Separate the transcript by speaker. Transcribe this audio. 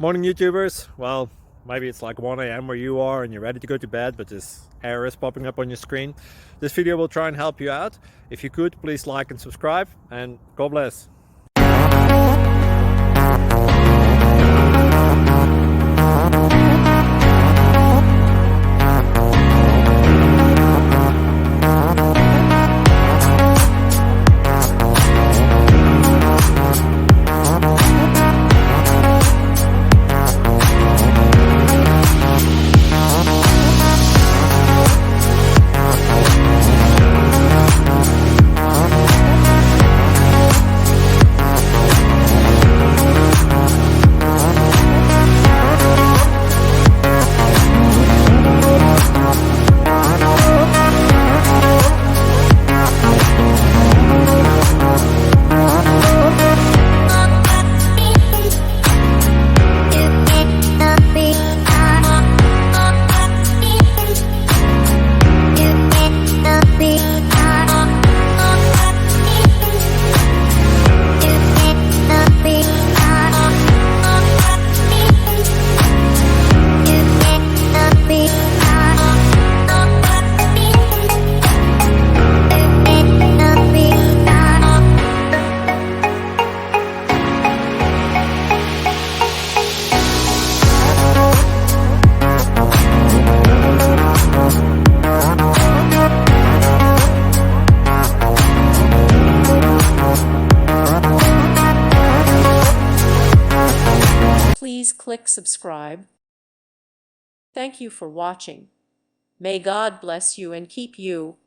Speaker 1: Morning YouTubers. Well, maybe it's like 1 a.m. where you are and you're ready to go to bed, but this error is popping up on your screen. This video will try and help you out. If you could, please like and subscribe, and God bless.
Speaker 2: Please click subscribe. Thank you for watching. May God bless you and keep you.